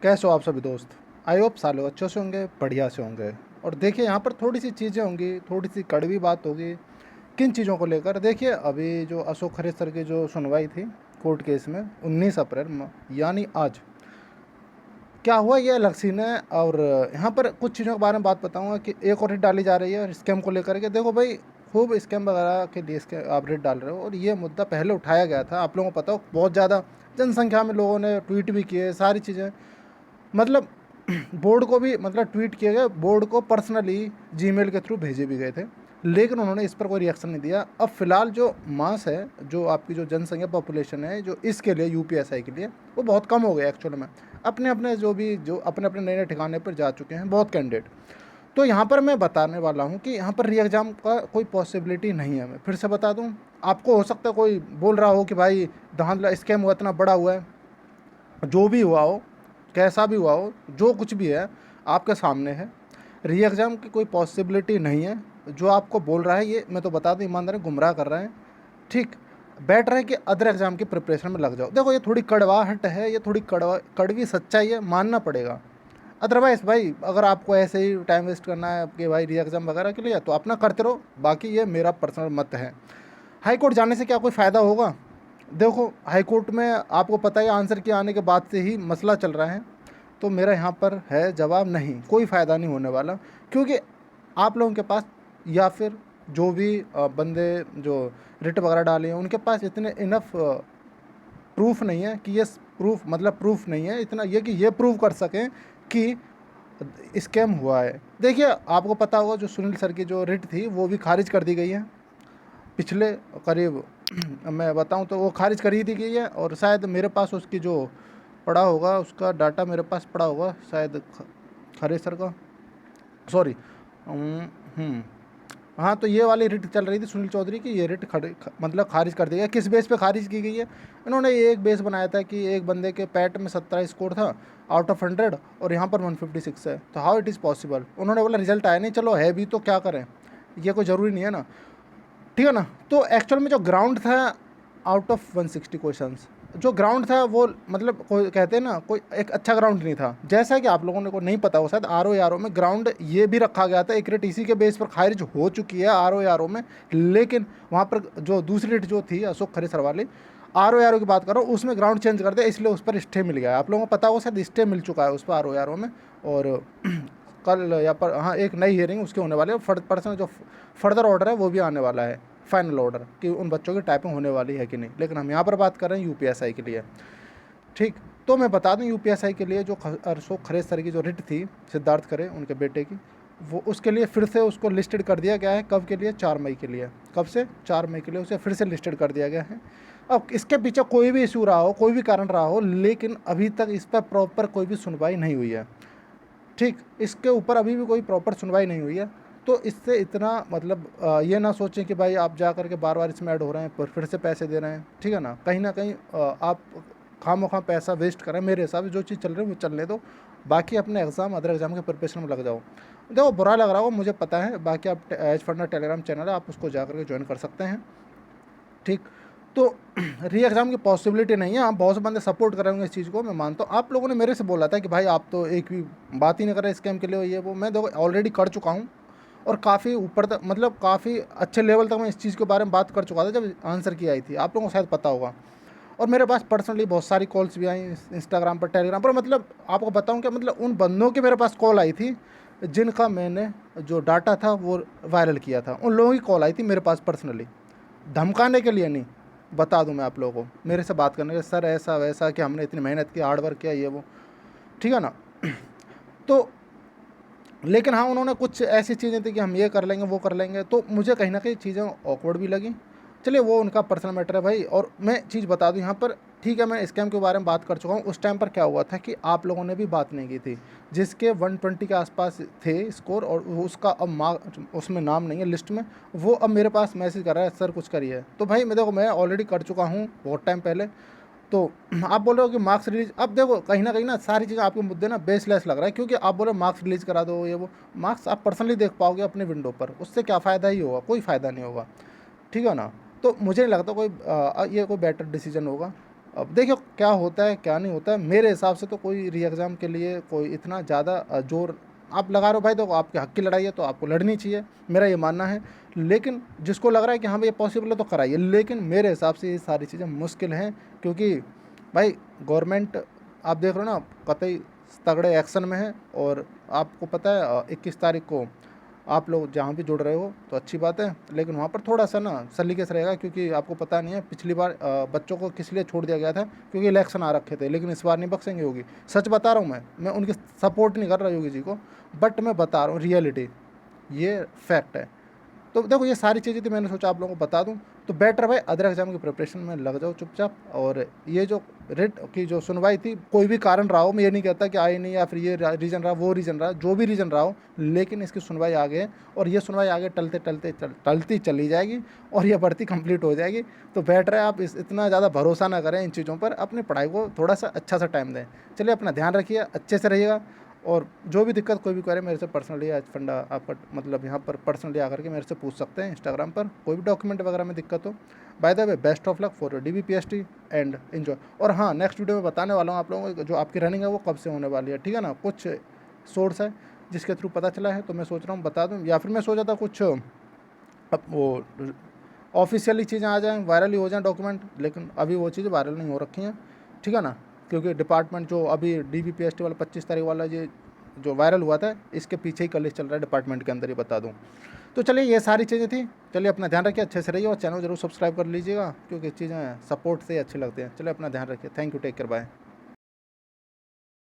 कैसे हो आप सभी दोस्त। आई होप सालों अच्छे से होंगे, बढ़िया से होंगे। और देखिए यहाँ पर थोड़ी सी चीज़ें होंगी, थोड़ी सी कड़वी बात होगी। किन चीज़ों को लेकर? देखिए अभी जो अशोक खरे सर की जो सुनवाई थी कोर्ट केस में 19 अप्रैल यानी आज क्या हुआ ये अलग सीन है। और यहाँ पर कुछ चीज़ों के बारे में बात बताऊंगा कि एक और हिट डाली जा रही है स्कैम को लेकर के। देखो भाई, खूब स्कैम वगैरह के लिए इसके आप रेट डाल रहे हो, और ये मुद्दा पहले उठाया गया था, आप लोगों को पता हो, बहुत ज़्यादा जनसंख्या में लोगों ने ट्वीट भी किए, सारी चीज़ें। मतलब बोर्ड को भी मतलब ट्वीट किए गए, बोर्ड को पर्सनली जीमेल के थ्रू भेजे भी गए थे, लेकिन उन्होंने इस पर कोई रिएक्शन नहीं दिया। अब फिलहाल जो मास है, जो आपकी जो जनसंख्या पॉपुलेशन है जो इसके लिए यूपीएसआई के लिए, वो बहुत कम हो गया एक्चुअल में। अपने अपने जो अपने अपने नए नए ठिकाने पर जा चुके हैं बहुत कैंडिडेट। तो यहाँ पर मैं बताने वाला हूँ कि यहाँ पर री एग्ज़ाम का कोई पॉसिबिलिटी नहीं है। मैं फिर से बता दूँ, आपको हो सकता है कोई बोल रहा हो कि भाई धांधला स्कैम हुआ, इतना बड़ा हुआ है। जो भी हुआ हो, कैसा भी हुआ हो, जो कुछ भी है आपके सामने है। री एग्ज़ाम की कोई पॉसिबिलिटी नहीं है। जो आपको बोल रहा है ये मैं तो बता दूं, ईमानदारी गुमराह कर रहे हैं। ठीक, बैठ रहे हैं कि अदर एग्ज़ाम की प्रिपरेशन में लग जाओ। देखो ये थोड़ी कड़वाहट है, ये थोड़ी कड़वी सच्चाई है, मानना पड़ेगा। अदरवाइज़ भाई अगर आपको ऐसे ही टाइम वेस्ट करना है कि भाई री एग्ज़ाम वगैरह के लिए, तो अपना करते रहो। बाकी ये मेरा पर्सनल मत है। हाई कोर्ट जाने से क्या कोई फ़ायदा होगा? देखो हाई कोर्ट में आपको पता है आंसर के आने के बाद से ही मसला चल रहा है। तो मेरा यहाँ पर है जवाब, नहीं, कोई फ़ायदा नहीं होने वाला। क्योंकि आप लोगों के पास या फिर जो भी बंदे जो रिट वगैरह डाले हैं उनके पास इतने इनफ प्रूफ नहीं है कि ये प्रूफ मतलब प्रूफ नहीं है इतना ये कि ये प्रूव कर सकें कि स्कैम हुआ है। देखिए आपको पता होगा जो सुनील सर की जो रिट थी वो भी खारिज कर दी गई है पिछले करीब मैं बताऊं तो वो खारिज कर ही दी गई है। और शायद मेरे पास उसकी जो पड़ा होगा, उसका डाटा मेरे पास पड़ा होगा शायद खरे सर का, सॉरी। हाँ, तो ये वाली रिट चल रही थी सुनील चौधरी की, ये रिट मतलब खारिज कर दी गई। किस बेस पे खारिज की गई है? इन्होंने ये एक बेस बनाया था कि एक बंदे के पैट में 17 स्कोर था आउट ऑफ 100 और यहाँ पर 156 है, तो हाउ इट इज़ पॉसिबल? उन्होंने बोला रिजल्ट आया नहीं, चलो है भी तो क्या करें, ये कोई ज़रूरी नहीं है ना। ठीक है ना। तो एक्चुअल में जो ग्राउंड था आउट ऑफ 160 क्वेश्चंस, जो ग्राउंड था वो मतलब कोई कहते हैं ना कोई एक अच्छा ग्राउंड नहीं था। जैसा कि आप लोगों ने को नहीं पता हो शायद, आर ओ में ग्राउंड ये भी रखा गया था, एक रेट इसी के बेस पर खारिज हो चुकी है आर ओ में। लेकिन वहाँ पर जो दूसरी रेट जो थी अशोक खरे सर वाली, आर ओ की बात करो, उसमें ग्राउंड चेंज कर दिया, इसलिए उस पर स्टे मिल गया। आप लोगों को पता हो शायद स्टे मिल चुका है उस पर आर ओ में। और कल या पर हाँ एक नई हियरिंग उसके होने वाली है, पर्सन जो फर्दर ऑर्डर है वो भी आने वाला है, फाइनल ऑर्डर कि उन बच्चों की टाइपिंग होने वाली है कि नहीं। लेकिन हम यहाँ पर बात कर रहे हैं यूपीएसआई के लिए। ठीक, तो मैं बता दूं यूपीएसआई के लिए जो अशोक खरे सर की जो रिट थी सिद्धार्थ खरे उनके बेटे की, वो उसके लिए फिर से उसको लिस्टेड कर दिया गया है। कब के लिए? 4 मई के लिए। कब से? 4 मई के लिए उसे फिर से लिस्टेड कर दिया गया है। अब इसके पीछे कोई भी इशू रहा हो, कोई भी कारण रहा हो, लेकिन अभी तक इस पर प्रॉपर कोई भी सुनवाई नहीं हुई है। ठीक, इसके ऊपर अभी भी कोई प्रॉपर सुनवाई नहीं हुई है। तो इससे इतना मतलब ये ना सोचें कि भाई आप जा कर के बार बार इसमें ऐड हो रहे हैं पर फिर से पैसे दे रहे हैं। ठीक है ना, कहीं ना कहीं आप खामोखा पैसा वेस्ट करें। मेरे हिसाब से जो चीज़ चल रही है वो चलने दो, बाकी अपने एग्ज़ाम अदर एग्ज़ाम के प्रिपरेशन में लग जाओ। देखो बुरा लग रहा होगा मुझे पता है, बाकी आप एज फंडा टेलीग्राम चैनल है, आप उसको जा करके ज्वाइन कर सकते हैं। ठीक, तो री एग्ज़ाम की पॉसिबिलिटी नहीं है। आप बहुत से बंदे सपोर्ट कर रहे होंगे इस चीज़ को, मैं मानता हूँ। आप लोगों ने मेरे से बोला था कि भाई आप तो एक भी बात ही नहीं कर रहे स्कैम के लिए, ये वो। मैं देखो ऑलरेडी कर चुका हूँ और काफ़ी ऊपर तक मतलब काफ़ी अच्छे लेवल तक मैं इस चीज़ के बारे में बात कर चुका था जब आंसर की आई थी, आप लोगों को शायद पता होगा। और मेरे पास पर्सनली बहुत सारी कॉल्स भी आई इंस्टाग्राम पर, टेलीग्राम पर। मतलब आपको बताऊँ क्या, मतलब उन बंदों की मेरे पास कॉल आई थी जिनका मैंने जो डाटा था वो वायरल किया था, उन लोगों की कॉल आई थी मेरे पास पर्सनली, धमकाने के लिए नहीं। बता दूं मैं आप लोगों को, मेरे से बात करने के, सर ऐसा वैसा कि हमने इतनी मेहनत की, हार्ड वर्क किया, ये वो। ठीक है ना। तो लेकिन हाँ उन्होंने कुछ ऐसी चीज़ें थी कि हम ये कर लेंगे वो कर लेंगे, तो मुझे कहीं ना कहीं चीज़ें ऑकवर्ड भी लगी। चलिए वो उनका पर्सनल मैटर है भाई। और मैं चीज़ बता दूं यहाँ पर, ठीक है मैं स्कैम के बारे में बात कर चुका हूँ। उस टाइम पर क्या हुआ था कि आप लोगों ने भी बात नहीं की थी, जिसके 120 के आसपास थे स्कोर और उसका अब उसमें नाम नहीं है लिस्ट में, वो अब मेरे पास मैसेज कर रहा है सर कुछ करिए। तो भाई मैं देखो मैं ऑलरेडी कर चुका हूँ बहुत टाइम पहले। तो आप बोल रहे हो कि मार्क्स रिलीज, अब देखो कहीं ना सारी चीज़ें आपके मुद्दे ना बेसलेस लग रहा है, क्योंकि आप बोल रहे हो मार्क्स रिलीज करा दो ये वो। मार्क्स आप पर्सनली देख पाओगे अपने विंडो पर, उससे क्या फ़ायदा ही होगा? कोई फ़ायदा नहीं होगा। ठीक है ना। तो मुझे नहीं लगता कोई ये कोई बेटर डिसीजन होगा। अब देखिए क्या होता है क्या नहीं होता है। मेरे हिसाब से तो कोई री एग्ज़ाम के लिए कोई इतना ज़्यादा जोर आप लगा रहे हो भाई, तो आपके हक की लड़ाई है तो आपको लड़नी चाहिए, मेरा ये मानना है। लेकिन जिसको लग रहा है कि हाँ भाई ये पॉसिबल है तो कराइए, लेकिन मेरे हिसाब से ये सारी चीज़ें मुश्किल हैं, क्योंकि भाई गवर्नमेंट आप देख रहे हो ना कतई तगड़े एक्शन में है। और आपको पता है 21 तारीख को आप लोग जहाँ भी जुड़ रहे हो तो अच्छी बात है, लेकिन वहाँ पर थोड़ा सा ना सलीके से रहेगा, क्योंकि आपको पता नहीं है पिछली बार बच्चों को किस लिए छोड़ दिया गया था, क्योंकि इलेक्शन आ रखे थे। लेकिन इस बार नहीं बख्शेंगे योगी, सच बता रहा हूँ मैं उनकी सपोर्ट नहीं कर रहा योगी जी को, बट मैं बता रहा हूँ रियलिटी, ये फैक्ट है। तो देखो ये सारी चीज़ें थी, मैंने सोचा आप लोगों को बता दूं। तो बेटर भाई अदर एग्जाम की प्रिपरेशन में लग जाओ चुपचाप। और ये जो रेट की जो सुनवाई थी, कोई भी कारण रहा हो, मैं ये नहीं कहता कि आई नहीं या फिर ये रीज़न रहा वो रीज़न रहा, जो भी रीज़न रहा हो, लेकिन इसकी सुनवाई आगे है और ये सुनवाई आगे टलती चली जाएगी और ये भर्ती कंप्लीट हो जाएगी। तो बेटर है आप इतना ज़्यादा भरोसा ना करें इन चीज़ों पर, अपनी पढ़ाई को थोड़ा सा अच्छा सा टाइम दें। चलिए अपना ध्यान रखिए, अच्छे से रहिएगा। और जो भी दिक्कत कोई भी करे मेरे से पर्सनली आज फंडा आपका मतलब यहाँ पर पर्सनली आकर के मेरे से पूछ सकते हैं इंस्टाग्राम पर, कोई भी डॉक्यूमेंट वगैरह में दिक्कत हो। By the way best of luck for DBPST and enjoy. और हाँ नेक्स्ट वीडियो में बताने वाला हूँ आप लोगों को जो आपकी रनिंग है वो कब से होने वाली है, ठीक है ना। कुछ सोर्स है जिसके थ्रू पता चला है, तो मैं सोच रहा हूँ बता दूँ, या फिर मैं सोचा था कुछ अब वो ऑफिशियली चीज़ें आ जाएँ, वायरल ही हो जाएँ डॉक्यूमेंट, लेकिन अभी वो चीज़ें वायरल नहीं हो रखी हैं, ठीक है ना। क्योंकि डिपार्टमेंट जो अभी DBPST वाला 25 तारीख वाला ये जो वायरल हुआ था, इसके पीछे ही कलेश चल रहा है डिपार्टमेंट के अंदर, ही बता दूँ। तो चलिए ये सारी चीज़ें थी। चलिए अपना ध्यान रखिए, अच्छे से रहिए और चैनल जरूर सब्सक्राइब कर लीजिएगा, क्योंकि चीज़ें सपोर्ट से ही अच्छी लगती हैं। चलिए अपना ध्यान रखिए, thank you, take care, bye.